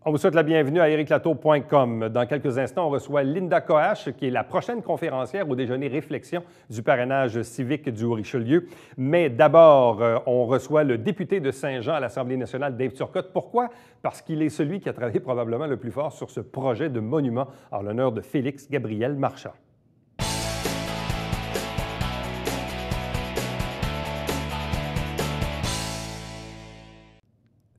On vous souhaite la bienvenue à ericlatour.com. Dans quelques instants, on reçoit Linda Coache, qui est la prochaine conférencière au déjeuner réflexion du parrainage civique du Haut-Richelieu. Mais d'abord, on reçoit le député de Saint-Jean à l'Assemblée nationale, Dave Turcotte. Pourquoi? Parce qu'il est celui qui a travaillé probablement le plus fort sur ce projet de monument en l'honneur de Félix Gabriel Marchand.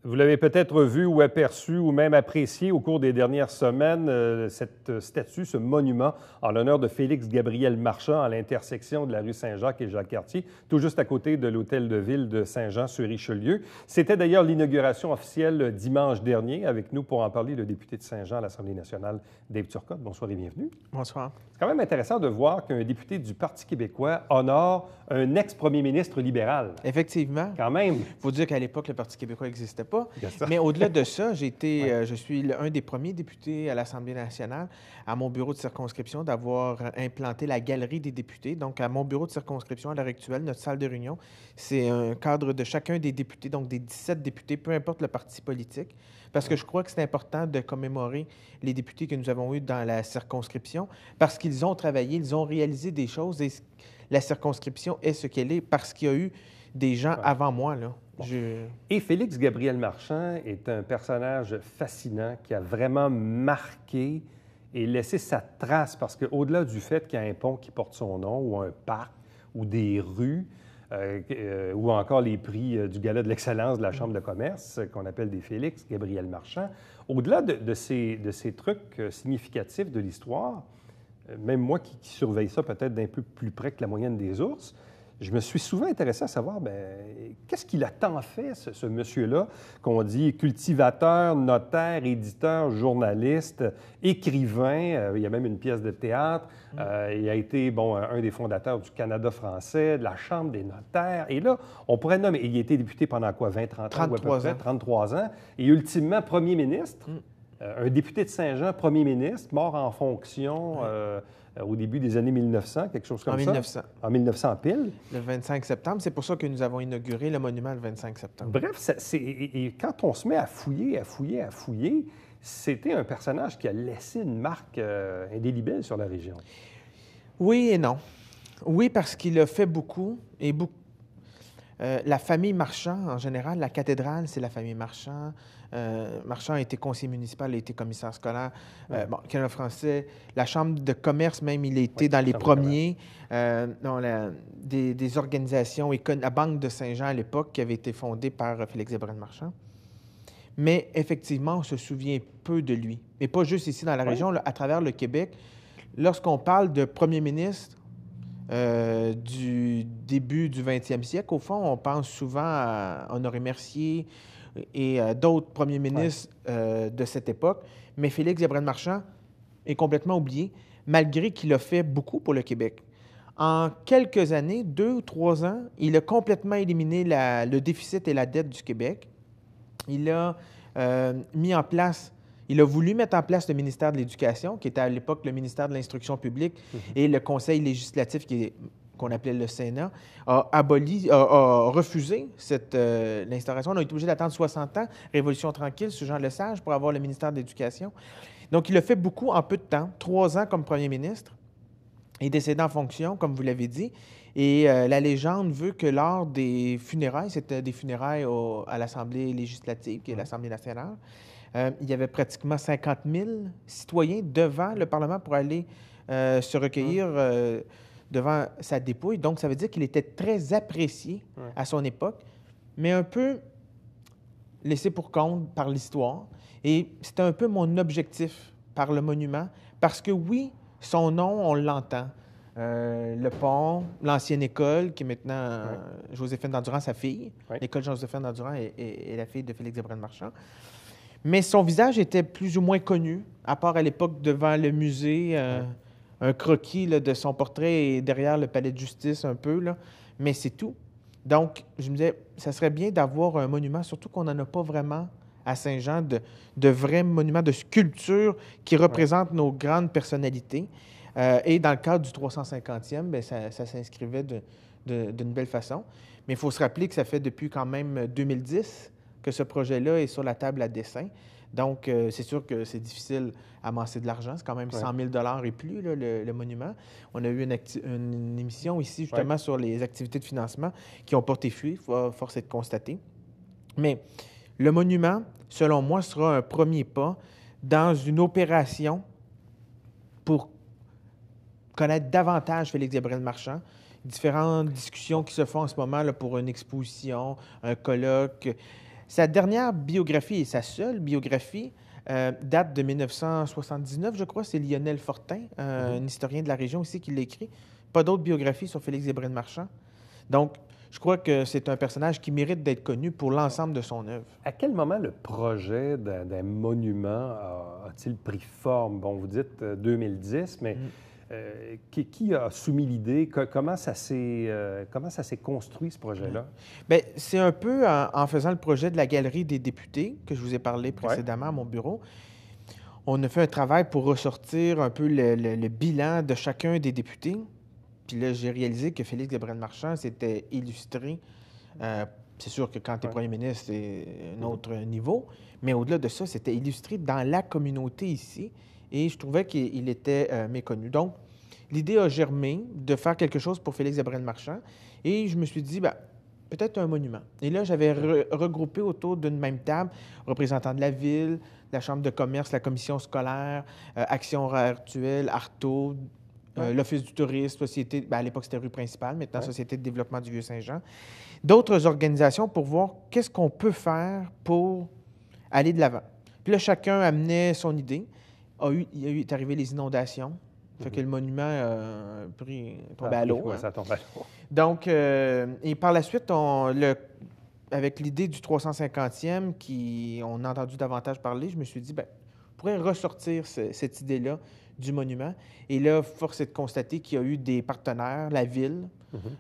Vous l'avez peut-être vu ou aperçu ou même apprécié au cours des dernières semaines, cette statue, ce monument en l'honneur de Félix Gabriel Marchand à l'intersection de la rue Saint-Jacques et Jacques-Cartier, tout juste à côté de l'hôtel de ville de Saint-Jean-sur-Richelieu. C'était d'ailleurs l'inauguration officielle dimanche dernier. Avec nous pour en parler, le député de Saint-Jean à l'Assemblée nationale, Dave Turcotte. Bonsoir et bienvenue. Bonsoir. C'est quand même intéressant de voir qu'un député du Parti québécois honore un ex-premier ministre libéral. Effectivement. Quand même. Il faut dire qu'à l'époque, le Parti québécois n'existait pas. Mais au-delà de ça, je suis un des premiers députés à l'Assemblée nationale, à mon bureau de circonscription, d'avoir implanté la galerie des députés. Donc, à mon bureau de circonscription, à l'heure actuelle, notre salle de réunion, c'est un cadre de chacun des députés, donc des 17 députés, peu importe le parti politique, parce que je crois que c'est important de commémorer les députés que nous avons eus dans la circonscription, parce qu'ils ont travaillé, ils ont réalisé des choses, et la circonscription est ce qu'elle est, parce qu'il y a eu des gens avant moi, là. Bon. Et Félix Gabriel Marchand est un personnage fascinant qui a vraiment marqué et laissé sa trace parce qu'au-delà du fait qu'il y a un pont qui porte son nom ou un parc ou des rues ou encore les prix du Gala de l'excellence de la Chambre de commerce qu'on appelle des Félix Gabriel Marchand, au-delà de ces trucs significatifs de l'histoire, même moi qui surveille ça peut-être d'un peu plus près que la moyenne des ours, je me suis souvent intéressé à savoir, qu'est-ce qu'il a tant fait, ce monsieur-là, qu'on dit cultivateur, notaire, éditeur, journaliste, écrivain, il y a même une pièce de théâtre, il a été, un des fondateurs du Canada français, de la Chambre des notaires, et là, on pourrait nommer, il a été député pendant quoi, 20, 30 ans? 33 ans. 33 ans, et ultimement premier ministre, un député de Saint-Jean, premier ministre, mort en fonction... au début des années 1900, quelque chose comme ça. 1900. En 1900 pile. Le 25 septembre. C'est pour ça que nous avons inauguré le monument le 25 septembre. Bref, et quand on se met à fouiller, c'était un personnage qui a laissé une marque indélébile sur la région. Oui et non. Oui, parce qu'il a fait beaucoup et beaucoup. La famille Marchand, en général, la cathédrale, c'est la famille Marchand. Marchand a été conseiller municipal, il a été commissaire scolaire. Canada français, la Chambre de commerce, même, il a été dans les premiers. Des organisations, la Banque de Saint-Jean à l'époque, qui avait été fondée par Félix Gabriel Marchand. Mais effectivement, on se souvient peu de lui. Et pas juste ici dans la région, là, à travers le Québec. Lorsqu'on parle de premier ministre, du début du 20e siècle. Au fond, on pense souvent à Honoré Mercier et d'autres premiers ministres de cette époque. Mais Félix Gabriel Marchand est complètement oublié, malgré qu'il a fait beaucoup pour le Québec. En quelques années, 2 ou 3 ans, il a complètement éliminé le déficit et la dette du Québec. Il a mis en place... Il a voulu mettre en place le ministère de l'Éducation, qui était à l'époque le ministère de l'Instruction publique, et le Conseil législatif, qu'on appelait le Sénat, a refusé l'instauration. On a été obligé d'attendre 60 ans, Révolution tranquille, sous Jean Lesage, pour avoir le ministère de l'Éducation. Donc, il a fait beaucoup en peu de temps, 3 ans comme premier ministre, et décédé en fonction, comme vous l'avez dit. Et la légende veut que lors des funérailles, c'était des funérailles à l'Assemblée législative, qui est l'Assemblée nationale, il y avait pratiquement 50 000 citoyens devant le Parlement pour aller se recueillir devant sa dépouille. Donc, ça veut dire qu'il était très apprécié à son époque, mais un peu laissé pour compte par l'histoire. Et c'était un peu mon objectif par le monument, parce que oui, son nom, on l'entend. Le pont, l'ancienne école, qui est maintenant Joséphine Dandurand, sa fille. L'école Joséphine Dandurand est la fille de Félix Gabriel Marchand. Mais son visage était plus ou moins connu, à part à l'époque devant le musée, un croquis là, de son portrait derrière le palais de justice un peu, là. Mais c'est tout. Donc, je me disais, ça serait bien d'avoir un monument, surtout qu'on n'en a pas vraiment à Saint-Jean, de vrais monuments de sculpture qui représentent nos grandes personnalités. Et dans le cadre du 350e, ça s'inscrivait d'une belle façon. Mais il faut se rappeler que ça fait depuis quand même 2010 que ce projet-là est sur la table à dessin. Donc, c'est sûr que c'est difficile à amasser de l'argent. C'est quand même 100 000 et plus, là, le monument. On a eu une émission ici, justement, sur les activités de financement qui ont porté fruit, force est de constater. Mais le monument, selon moi, sera un premier pas dans une opération pour connaître davantage Félix Gabriel-Marchand. Différentes discussions qui se font en ce moment là, pour une exposition, un colloque. Sa dernière biographie et sa seule biographie date de 1979, je crois. C'est Lionel Fortin, un historien de la région aussi, qui l'a écrit. Pas d'autres biographies sur Félix Gabriel-Marchand. Donc, je crois que c'est un personnage qui mérite d'être connu pour l'ensemble de son œuvre. À quel moment le projet d'un monument a-t-il pris forme? Bon, vous dites 2010, mais qui a soumis l'idée? Comment ça s'est construit, ce projet-là? Bien, c'est un peu en faisant le projet de la Galerie des députés, que je vous ai parlé précédemment à mon bureau. On a fait un travail pour ressortir un peu le bilan de chacun des députés. Puis là, j'ai réalisé que Félix Gabriel-Marchand s'était illustré. C'est sûr que quand tu es premier ministre, c'est un autre niveau. Mais au-delà de ça, c'était illustré dans la communauté ici. Et je trouvais qu'il était méconnu. Donc, l'idée a germé de faire quelque chose pour Félix Gabriel-Marchand. Et je me suis dit, bien, peut-être un monument. Et là, j'avais regroupé autour d'une même table représentants de la ville, la Chambre de commerce, la commission scolaire, Action Actuelle, Artaud, l'Office du tourisme, Société, bien, à l'époque c'était rue principale, maintenant Société de développement du Vieux-Saint-Jean, d'autres organisations pour voir qu'est-ce qu'on peut faire pour aller de l'avant. Puis là, chacun amenait son idée. Il est arrivé les inondations, fait que le monument a tombé à l'eau. Oui, ça tombe à l'eau. Donc, et par la suite, avec l'idée du 350e, on a entendu davantage parler, je me suis dit, bien, on pourrait ressortir cette idée-là du monument. Et là, force est de constater qu'il y a eu des partenaires, la ville,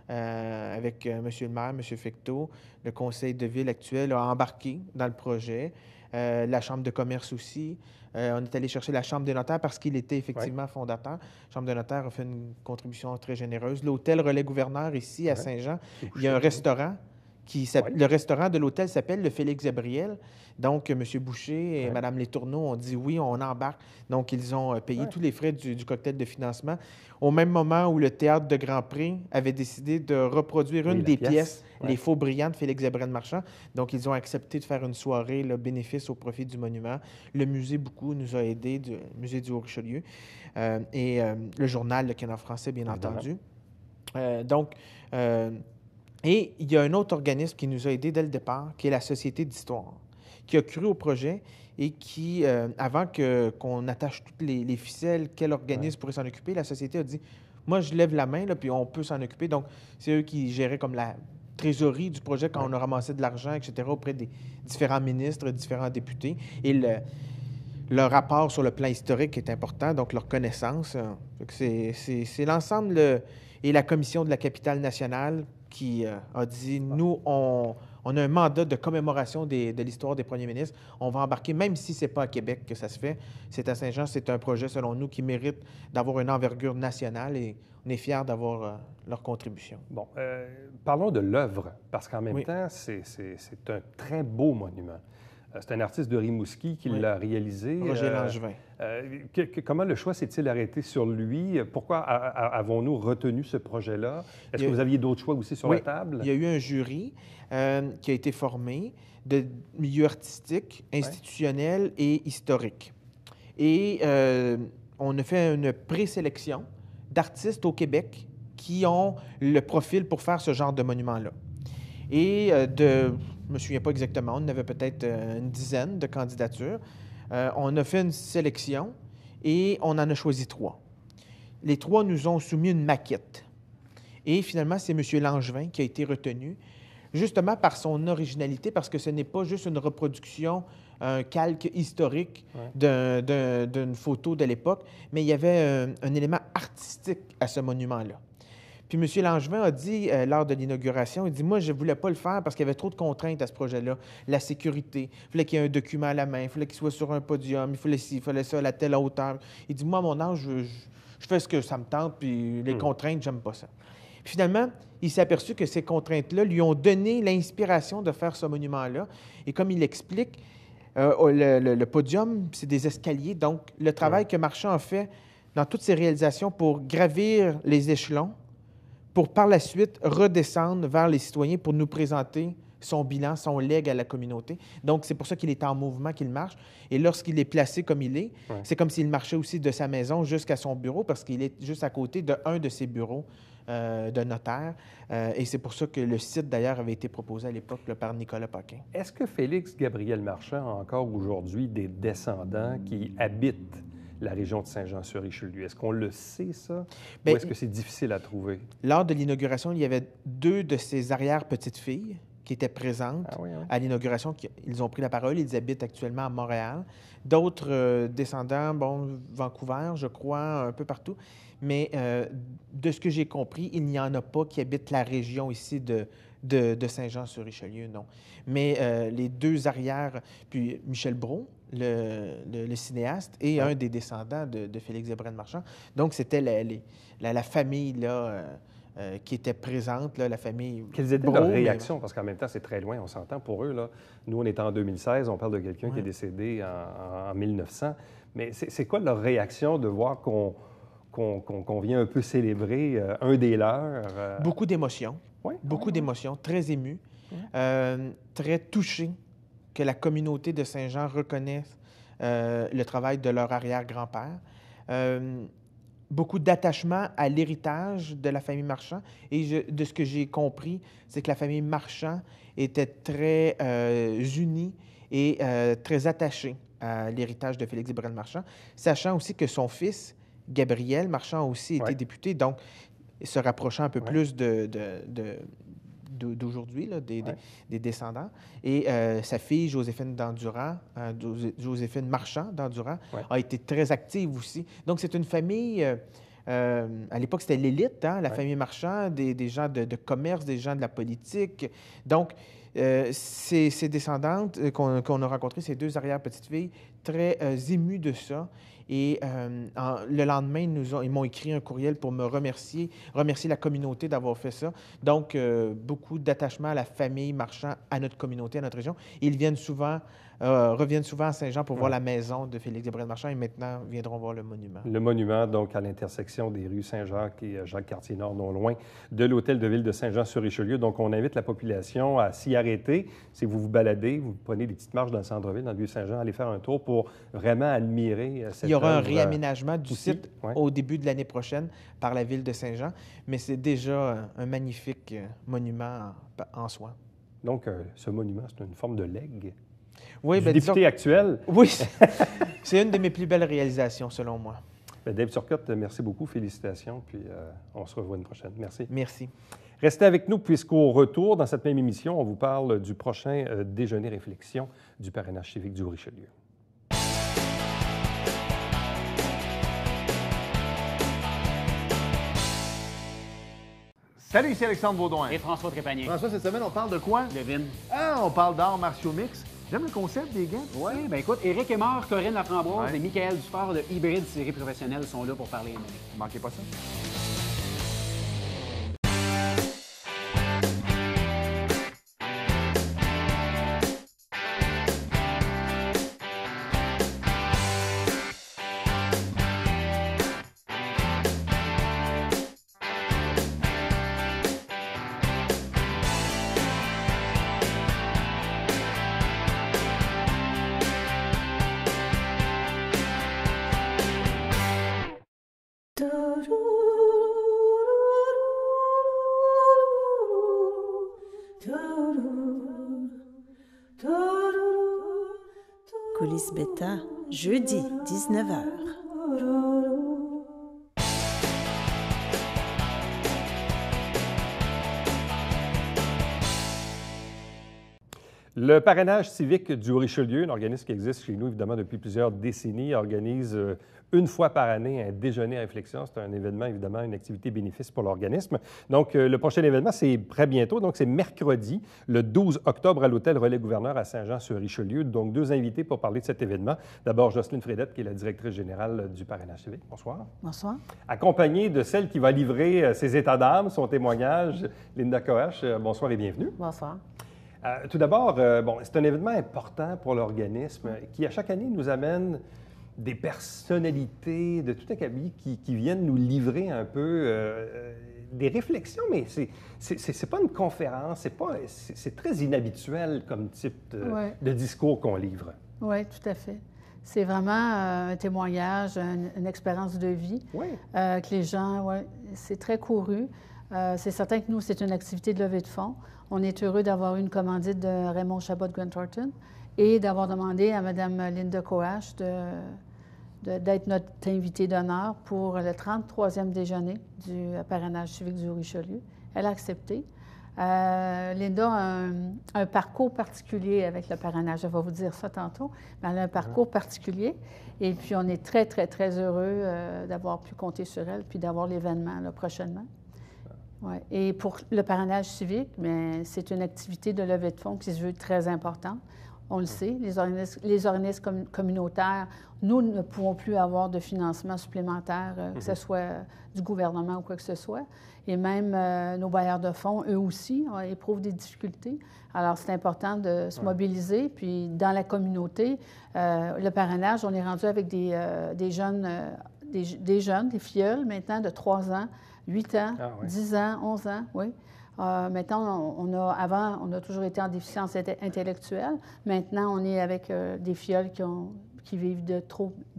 avec M. le maire, M. Fecteau, le conseil de ville actuel a embarqué dans le projet, la Chambre de commerce aussi. On est allé chercher la Chambre des notaires parce qu'il était effectivement fondateur. La Chambre des notaires a fait une contribution très généreuse. L'hôtel Relais-Gouverneur, ici, à Saint-Jean, il y a un restaurant. Le restaurant de l'hôtel s'appelle le Félix Gabriel. Donc, M. Boucher et Mme Letourneau ont dit oui, on embarque. Donc, ils ont payé tous les frais du cocktail de financement. Au même moment où le Théâtre de Grand Prix avait décidé de reproduire une des pièces, Les Faux Brillants de Félix Gabriel-Marchand. Donc, ils ont accepté de faire une soirée, le bénéfice au profit du monument. Le musée, beaucoup, nous a aidés, le musée du Haut-Richelieu. Et le journal, le Canard français, bien entendu. Et il y a un autre organisme qui nous a aidés dès le départ, qui est la Société d'histoire, qui a cru au projet et qui, avant qu'on attache toutes les ficelles, quel organisme pourrait s'en occuper, la Société a dit « Moi, je lève la main, là, puis on peut s'en occuper. » Donc, c'est eux qui géraient comme la trésorerie du projet quand on a ramassé de l'argent, etc., auprès des différents ministres, différents députés. Et leur rapport sur le plan historique est important, donc leur connaissance. C'est l'ensemble et la commission de la capitale nationale qui a dit, nous, on a un mandat de commémoration de l'histoire des premiers ministres. On va embarquer, même si ce n'est pas à Québec que ça se fait. C'est à Saint-Jean, c'est un projet, selon nous, qui mérite d'avoir une envergure nationale et on est fiers d'avoir leur contribution. Bon, parlons de l'œuvre, parce qu'en même temps, c'est un très beau monument. C'est un artiste de Rimouski qui l'a réalisé. Roger Langevin. Comment le choix s'est-il arrêté sur lui? Pourquoi avons-nous retenu ce projet-là? Est-ce que vous aviez d'autres choix aussi sur la table? Il y a eu un jury qui a été formé de milieu artistique, institutionnel et historique. Et on a fait une présélection d'artistes au Québec qui ont le profil pour faire ce genre de monument-là. Et je ne me souviens pas exactement, on avait peut-être une dizaine de candidatures. On a fait une sélection et on en a choisi 3. Les 3 nous ont soumis une maquette. Et finalement, c'est M. Langevin qui a été retenu, justement par son originalité, parce que ce n'est pas juste une reproduction, un calque historique d'une photo de l'époque, mais il y avait un élément artistique à ce monument-là. Puis M. Langevin a dit, lors de l'inauguration, il dit « Moi, je ne voulais pas le faire parce qu'il y avait trop de contraintes à ce projet-là. La sécurité, il fallait qu'il y ait un document à la main, il fallait qu'il soit sur un podium, il fallait ça à la telle hauteur. » Il dit « Moi, à mon âge, je fais ce que ça me tente, puis les contraintes, j'aime pas ça. » Puis finalement, il s'est aperçu que ces contraintes-là lui ont donné l'inspiration de faire ce monument-là. Et comme il l'explique, Le podium, c'est des escaliers. Donc, le travail que Marchand a fait dans toutes ses réalisations pour gravir les échelons, pour par la suite redescendre vers les citoyens pour nous présenter son bilan, son legs à la communauté. Donc, c'est pour ça qu'il est en mouvement, qu'il marche. Et lorsqu'il est placé comme il est, c'est comme s'il marchait aussi de sa maison jusqu'à son bureau, parce qu'il est juste à côté d'un de ses bureaux de notaire. Et c'est pour ça que le site, d'ailleurs, avait été proposé à l'époque par Nicolas Paquin. Est-ce que Félix Gabriel Marchand a encore aujourd'hui des descendants qui habitent la région de Saint-Jean-sur-Richelieu? Est-ce qu'on le sait, ça? Ou est-ce que c'est difficile à trouver? Lors de l'inauguration, il y avait 2 de ses arrière-petites-filles qui étaient présentes à l'inauguration. Ils ont pris la parole. Ils habitent actuellement à Montréal. D'autres descendants, Vancouver, je crois, un peu partout. Mais de ce que j'ai compris, il n'y en a pas qui habitent la région ici de Saint-Jean-sur-Richelieu, non. Mais les 2 arrières, puis Michel Brault, le cinéaste, et un des descendants de Félix Gabriel Marchand. Donc, c'était la famille là, qui était présente, là, la famille. Quelles étaient leurs réactions? Parce qu'en même temps, c'est très loin, on s'entend pour eux. Là. Nous, on est en 2016, on parle de quelqu'un qui est décédé en 1900. Mais c'est quoi leur réaction de voir qu'on vient un peu célébrer un des leurs? Beaucoup d'émotions. Beaucoup d'émotions, très émues, très touchés que la communauté de Saint-Jean reconnaisse le travail de leur arrière-grand-père. Beaucoup d'attachement à l'héritage de la famille Marchand. Et de ce que j'ai compris, c'est que la famille Marchand était très unie et très attachée à l'héritage de Félix Gabriel Marchand, sachant aussi que son fils, Gabriel Marchand, a aussi été député, donc se rapprochant un peu plus d'aujourd'hui, là, des descendants. Et sa fille, Joséphine d'Endurant, Joséphine Marchand d'Endurant, a été très active aussi. Donc, c'est une famille... à l'époque, c'était l'élite, la famille Marchand, des gens de commerce, des gens de la politique. Donc, ces descendantes qu'on a rencontrées, ces 2 arrière-petites-filles, très émues de ça. Et le lendemain, ils m'ont écrit un courriel pour me remercier la communauté d'avoir fait ça. Donc, beaucoup d'attachement à la famille Marchand, à notre communauté, à notre région. Ils reviennent souvent à Saint-Jean pour voir la maison de Félix Gabriel Marchand et maintenant viendront voir le monument. Le monument, donc, à l'intersection des rues Saint-Jacques et Jacques-Cartier-Nord, non loin de l'hôtel de ville de Saint-Jean-sur-Richelieu. Donc, on invite la population à s'y arrêter. Si vous vous baladez, vous prenez des petites marches dans le centre-ville, dans le Vieux-Saint-Jean, allez faire un tour pour vraiment admirer cette Il y aura un réaménagement du site au début de l'année prochaine par la ville de Saint-Jean, mais c'est déjà un magnifique monument en soi. Donc, ce monument, c'est une forme de legs. Oui, du député actuel. Oui, c'est une de mes plus belles réalisations, selon moi. Dave Turcotte, merci beaucoup, félicitations, puis on se revoit une prochaine. Merci. Merci. Restez avec nous, puisqu'au retour, dans cette même émission, on vous parle du prochain déjeuner réflexion du parrainage civique du Richelieu. Salut, ici Alexandre Baudouin. Et François Trépanier. François, cette semaine, on parle de quoi? Levin. Ah, on parle d'arts martiaux mix. J'aime le concept des gants. Oui, bien écoute, Éric Aymar, Corinne Laframboise et Michael Dufort de Hybride Série Professionnelle sont là pour parler MMA. Manquez pas ça. Coulisses Bêta, jeudi, 19h. Le parrainage civique du Richelieu, un organisme qui existe chez nous, évidemment, depuis plusieurs décennies, organise une fois par année un déjeuner à réflexion. C'est un événement, évidemment, une activité bénéfice pour l'organisme. Donc, le prochain événement, c'est très bientôt. Donc, c'est mercredi, le 12 octobre, à l'hôtel Relais-Gouverneur à Saint-Jean-sur-Richelieu. Donc, 2 invités pour parler de cet événement. D'abord, Jocelyne Fredette, qui est la directrice générale du parrainage civique. Bonsoir. Bonsoir. Accompagnée de celle qui va livrer ses états d'âme, son témoignage, Linda Coache. Bonsoir et bienvenue. Bonsoir. Tout d'abord, bon, c'est un événement important pour l'organisme qui, à chaque année, nous amène des personnalités de tout acabit qui viennent nous livrer un peu des réflexions, mais c'est pas une conférence, c'est très inhabituel comme type de discours qu'on livre. Oui, tout à fait. C'est vraiment un témoignage, une expérience de vie que les gens, c'est très couru. C'est certain que nous, c'est une activité de levée de fonds. On est heureux d'avoir eu une commandite de Raymond Chabot de Grant Thornton et d'avoir demandé à Mme Linda Coache d'être notre invitée d'honneur pour le 33e déjeuner du parrainage civique du Richelieu. Elle a accepté. Linda a un parcours particulier avec le parrainage. Elle va vous dire ça tantôt, mais elle a un parcours particulier. Et puis, on est très, très, très heureux d'avoir pu compter sur elle puis d'avoir l'événement là, prochainement. Ouais. Et pour le parrainage civique, c'est une activité de levée de fonds qui se veut très importante. On le sait, les organismes communautaires, nous ne pouvons plus avoir de financement supplémentaire, que ce soit du gouvernement ou quoi que ce soit. Et même nos bailleurs de fonds, eux aussi, éprouvent des difficultés. Alors, c'est important de se mobiliser. Puis, dans la communauté, le parrainage, on est rendu avec des jeunes, des filleuls maintenant de 3 ans, 8 ans, 10 ans, 11 ans, oui. Maintenant, avant, on a toujours été en déficience intellectuelle. Maintenant, on est avec des filleuls qui vivent du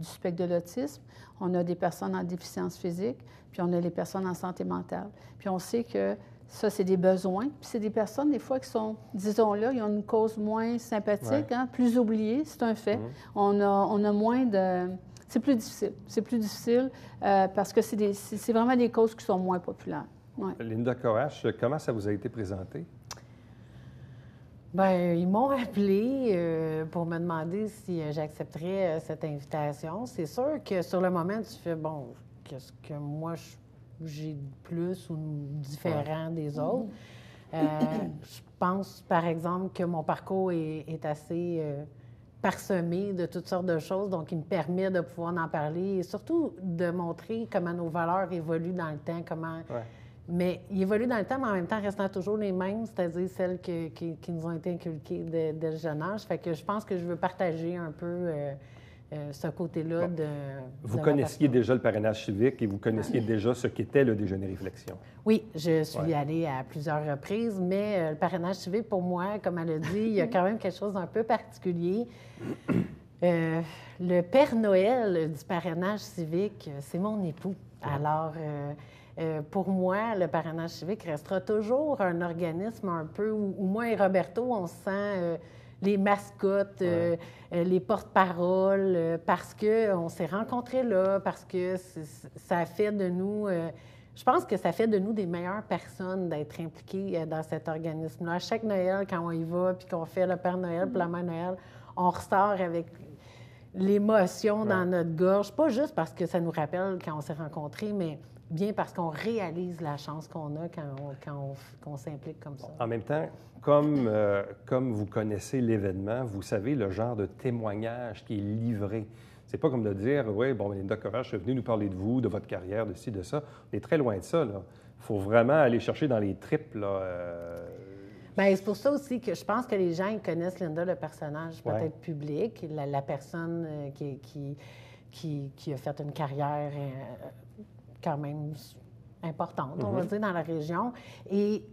spectre de l'autisme. On a des personnes en déficience physique, puis on a les personnes en santé mentale. Puis on sait que ça, c'est des besoins. Puis c'est des personnes, des fois, qui sont, disons-le, ils ont une cause moins sympathique, plus oubliée, c'est un fait. On a moins de... C'est plus difficile. C'est plus difficile parce que c'est vraiment des causes qui sont moins populaires. Ouais. Linda Coache, comment ça vous a été présenté? Bien, ils m'ont appelé pour me demander si j'accepterais cette invitation. C'est sûr que sur le moment, tu fais, bon, qu'est-ce que moi j'ai de plus ou différent des autres? Je pense, par exemple, que mon parcours est assez parsemé de toutes sortes de choses, donc il me permet de pouvoir en parler et surtout de montrer comment nos valeurs évoluent dans le temps, comment... Mais ils évoluent dans le temps, mais en même temps restant toujours les mêmes, c'est-à-dire celles qui nous ont été inculquées dès le jeune âge. Fait que je pense que je veux partager un peu ce côté-là de... Vous connaissiez déjà le parrainage civique et vous connaissiez déjà ce qu'était le déjeuner réflexion. Oui, je suis allée à plusieurs reprises, mais le parrainage civique, pour moi, comme elle a dit, il y a quand même quelque chose d'un peu particulier. Le Père Noël du parrainage civique, c'est mon époux. Alors... pour moi, le parrainage civique restera toujours un organisme un peu où moi et Roberto, on sent les mascottes, les porte-paroles, parce qu'on s'est rencontrés là, parce que ça fait de nous... je pense que ça fait de nous des meilleures personnes d'être impliqués dans cet organisme-là. À chaque Noël, quand on y va, puis qu'on fait le Père Noël puis la Mère Noël, on ressort avec l'émotion dans notre gorge, pas juste parce que ça nous rappelle quand on s'est rencontrés, mais bien parce qu'on réalise la chance qu'on a quand on s'implique comme ça. En même temps, comme vous connaissez l'événement, vous savez le genre de témoignage qui est livré. C'est pas comme de dire, oui, bon, Linda Coache est venue nous parler de vous, de votre carrière, de ci, de ça. On est très loin de ça, là. Il faut vraiment aller chercher dans les tripes, là. Bien, c'est pour ça aussi que je pense que les gens ils connaissent Linda, le personnage peut-être public, la personne qui a fait une carrière quand même importante, on va dire, dans la région.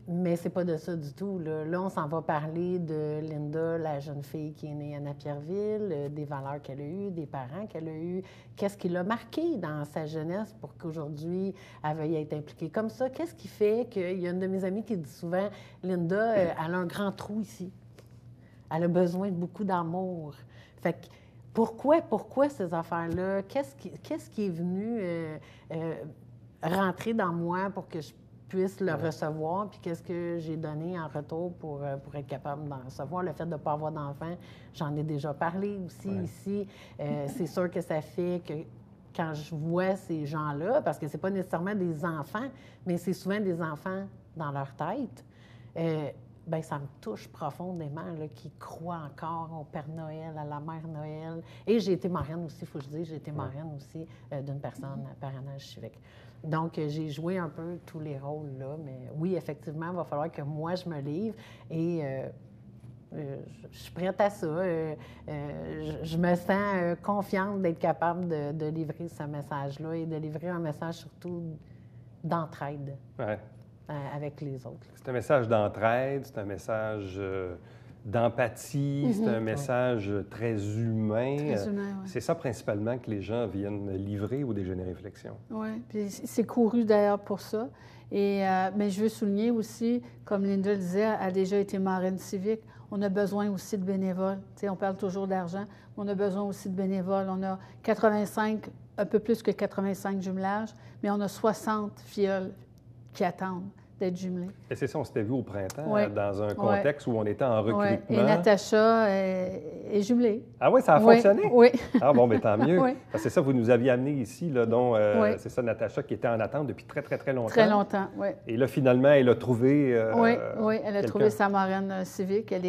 Mais c'est pas de ça du tout. Là on s'en va parler de Linda, la jeune fille qui est née à Napierville, des valeurs qu'elle a eues, des parents qu'elle a eus, qu'est-ce qui l'a marqué dans sa jeunesse pour qu'aujourd'hui, elle veuille être impliquée comme ça. Qu'est-ce qui fait qu'il y a une de mes amies qui dit souvent, Linda, elle a un grand trou ici. Elle a besoin de beaucoup d'amour. Fait que pourquoi ces affaires-là? Qu'est-ce qui est venu rentrer dans moi pour que je puisse le recevoir? Puis qu'est-ce que j'ai donné en retour pour être capable d'en recevoir? Le fait de ne pas avoir d'enfant, j'en ai déjà parlé aussi ici. C'est sûr que ça fait que quand je vois ces gens-là, parce que c'est pas nécessairement des enfants, mais c'est souvent des enfants dans leur tête, bien, ça me touche profondément, là, qui croient encore au Père Noël, à la Mère Noël. Et j'ai été marraine aussi, il faut que je dise, j'ai été marraine aussi d'une personne à parrainage civique. Donc, j'ai joué un peu tous les rôles, là. Mais oui, effectivement, il va falloir que moi, je me livre. Et Je suis prête à ça. Je me sens confiante d'être capable de livrer ce message-là et de livrer un message surtout d'entraide avec les autres. C'est un message d'entraide, c'est un message d'empathie, c'est un message très humain. Très humain, oui. C'est ça principalement que les gens viennent livrer au déjeuner réflexion. Oui, puis c'est couru d'ailleurs pour ça. Et, mais je veux souligner aussi, comme Linda le disait, elle a déjà été marraine civique. On a besoin aussi de bénévoles. Tu sais, on parle toujours d'argent, mais on a besoin aussi de bénévoles. On a 85, un peu plus que 85 jumelages, mais on a 60 filleuls qui attendent d'être jumelés. Et c'est ça, on s'était vu au printemps, Ouais. dans un contexte où on était en recrutement. Ouais. Et Natacha est jumelée. Ah oui, ça a Oui, fonctionné? oui. Ah bon, bien tant mieux. Oui. Parce que c'est ça, vous nous aviez amené ici, là, dont Oui. c'est ça, Natacha, qui était en attente depuis très, très, très longtemps. Très longtemps, oui. Et là, finalement, elle a trouvé... Oui, elle a quelqu'un. trouvé sa marraine civique. Elle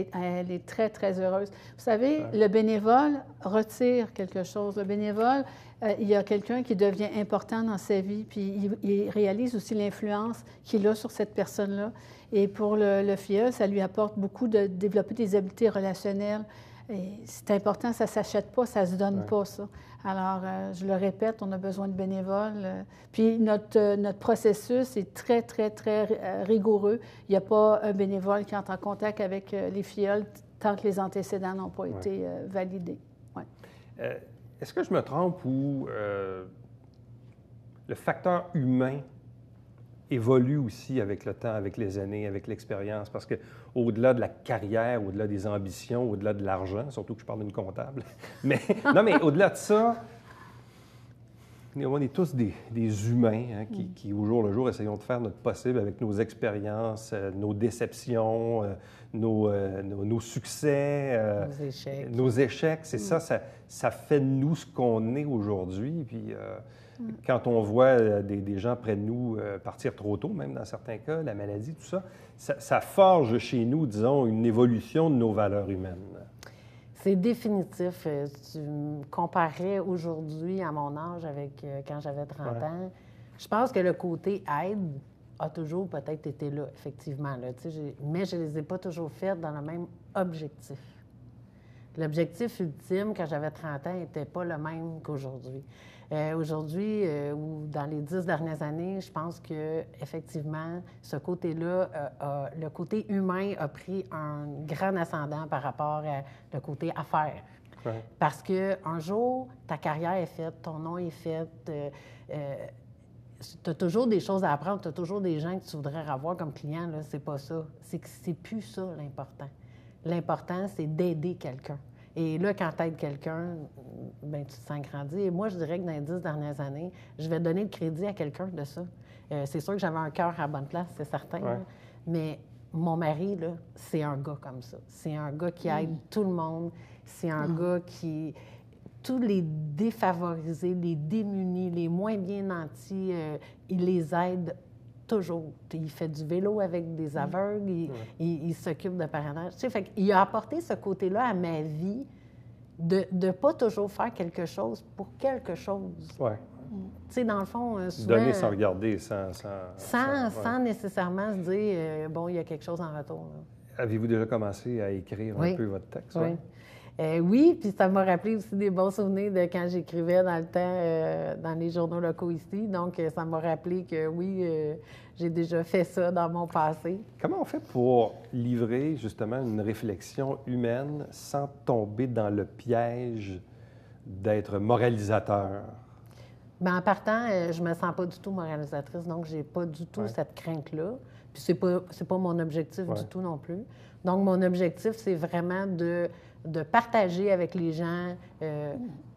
est très, très heureuse. Vous savez, le bénévole retire quelque chose. Le bénévole, il y a quelqu'un qui devient important dans sa vie, puis il réalise aussi l'influence qu'il a sur cette personne-là. Et pour le filleul, ça lui apporte beaucoup de développer des habiletés relationnelles. Et c'est important, ça ne s'achète pas, ça ne se donne pas, ça. Alors, je le répète, on a besoin de bénévoles. Puis notre processus est très, très, très rigoureux. Il n'y a pas un bénévole qui entre en contact avec les filleuls tant que les antécédents n'ont pas été validés. Ouais. Est-ce que je me trompe ou le facteur humain évolue aussi avec le temps, avec les années, avec l'expérience? Parce qu'au-delà de la carrière, au-delà des ambitions, au-delà de l'argent, surtout que je parle d'une comptable, mais au-delà de ça, on est tous des humains qui, au jour le jour, essayons de faire notre possible avec nos expériences, nos déceptions, nos succès, nos échecs. C'est ça fait de nous ce qu'on est aujourd'hui. Puis quand on voit des gens près de nous partir trop tôt, même dans certains cas, la maladie, tout ça, ça forge chez nous, disons, une évolution de nos valeurs humaines. C'est définitif. Tu me comparais aujourd'hui à mon âge avec quand j'avais 30 ans. Je pense que le côté aide a toujours peut-être été là, effectivement. Là, mais je ne les ai pas toujours faites dans le même objectif. L'objectif ultime, quand j'avais 30 ans, n'était pas le même qu'aujourd'hui. Aujourd'hui, ou dans les 10 dernières années, je pense que effectivement, ce côté-là, le côté humain a pris un grand ascendant par rapport à le côté affaires. Ouais. Parce qu'un jour, ta carrière est faite, ton nom est fait, tu as toujours des choses à apprendre, tu as toujours des gens que tu voudrais avoir comme client. Là, c'est pas ça. C'est que c'est plus ça l'important. L'important, c'est d'aider quelqu'un. Et là, quand tu aides quelqu'un, bien, tu te sens grandir. Et moi, je dirais que dans les 10 dernières années, je vais donner le crédit à quelqu'un de ça. C'est sûr que j'avais un cœur à la bonne place, c'est certain. Ouais. Mais mon mari, là, c'est un gars comme ça. C'est un gars qui aide tout le monde. C'est un gars qui... Tous les défavorisés, les démunis, les moins bien nantis, il les aide toujours. Il fait du vélo avec des aveugles, il s'occupe de parrainage. Tu sais, fait qu'il a apporté ce côté-là à ma vie de ne pas toujours faire quelque chose pour quelque chose. Oui. Tu sais, dans le fond, souvent... Donner sans regarder, sans nécessairement se dire, bon, il y a quelque chose en retour. Là. Avez-vous déjà commencé à écrire un peu votre texte? Oui. Oui, puis ça m'a rappelé aussi des bons souvenirs de quand j'écrivais dans le temps dans les journaux locaux ici. Donc, ça m'a rappelé que oui, j'ai déjà fait ça dans mon passé. Comment on fait pour livrer justement une réflexion humaine sans tomber dans le piège d'être moralisateur? Bien, en partant, je me sens pas du tout moralisatrice, donc j'ai pas du tout cette crainte-là. Puis c'est pas mon objectif du tout non plus. Donc, mon objectif, c'est vraiment de partager avec les gens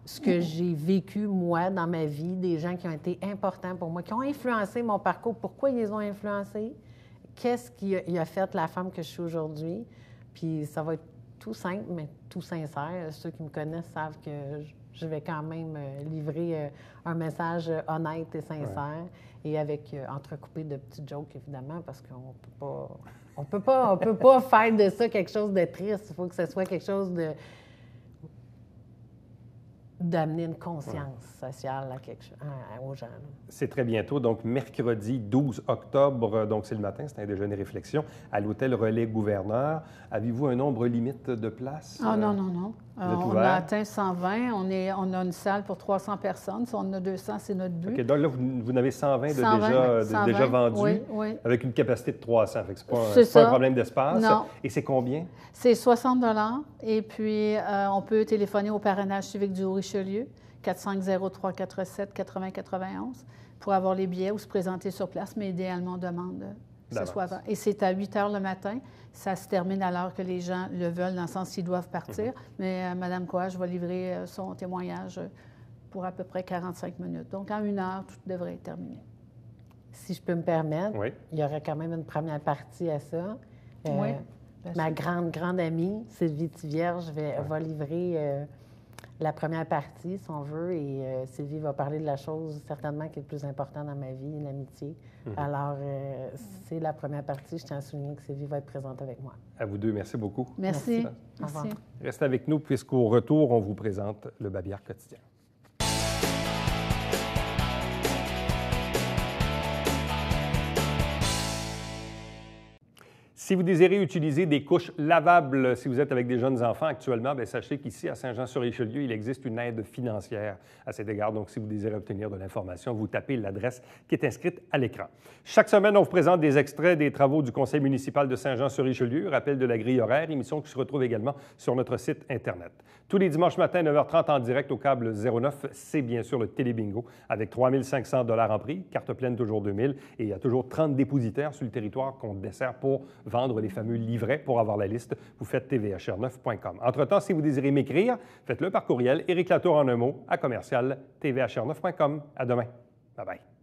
ce que j'ai vécu, moi, dans ma vie, des gens qui ont été importants pour moi, qui ont influencé mon parcours. Pourquoi ils les ont influencés? Qu'est-ce qui a fait la femme que je suis aujourd'hui? Puis ça va être tout simple, mais tout sincère. Ceux qui me connaissent savent que je vais quand même livrer un message honnête et sincère et avec entrecoupé de petites jokes, évidemment, parce qu'on peut pas... On peut pas faire de ça quelque chose de triste. Il faut que ce soit quelque chose de... d'amener une conscience sociale aux gens. Là. C'est très bientôt, donc mercredi 12 octobre, donc c'est le matin, c'est un déjeuner réflexion, à l'hôtel Relais Gouverneur. Avez-vous un nombre limite de places? Ah non, non, non. Vous êtes On ouvert? a atteint 120. On a une salle pour 300 personnes. Si on en a 200, c'est notre but. OK, donc là, vous en avez 120 120, déjà vendus, oui, oui. avec une capacité de 300. Fait que C'est c'est pas un ça. problème d'espace. Non. Et c'est combien? C'est 60 et puis on peut téléphoner au parrainage civique du Haut-Richelieu, 450-347-8091, pour avoir les billets ou se présenter sur place, mais idéalement, on demande que ce soit avant. Et c'est à 8 heures le matin. Ça se termine à l'heure que les gens le veulent, dans le sens qu'ils doivent partir. Mais Mme Coage va livrer son témoignage pour à peu près 45 minutes. Donc, en 1 heure, tout devrait être terminé. Si je peux me permettre, Oui. il y aurait quand même une première partie à ça. Oui. Ma grande amie, Sylvie Tivierge, va livrer la première partie, si on veut, et Sylvie va parler de la chose certainement qui est le plus importante dans ma vie, l'amitié. Alors, c'est la première partie. Je tiens à souligner que Sylvie va être présente avec moi. À vous deux, merci beaucoup. Merci. Au revoir. Merci. Restez avec nous, puisqu'au retour, on vous présente le Babillard quotidien. Si vous désirez utiliser des couches lavables, si vous êtes avec des jeunes enfants actuellement, bien, sachez qu'ici, à Saint-Jean-sur-Richelieu, il existe une aide financière à cet égard. Donc, si vous désirez obtenir de l'information, vous tapez l'adresse qui est inscrite à l'écran. Chaque semaine, on vous présente des extraits des travaux du Conseil municipal de Saint-Jean-sur-Richelieu, rappel de la grille horaire, émission qui se retrouve également sur notre site Internet. Tous les dimanches matins, 9h30 en direct au câble 09, c'est bien sûr le Télébingo avec 3 500 $ en prix, carte pleine toujours 2000, et il y a toujours 30 dépositaires sur le territoire qu'on dessert pour vendre les fameux livrets. Pour avoir la liste, vous faites tvhr9.com. Entre-temps, si vous désirez m'écrire, faites-le par courriel, Éric Latour en un mot, à commercial tvhr9.com. À demain. Bye-bye.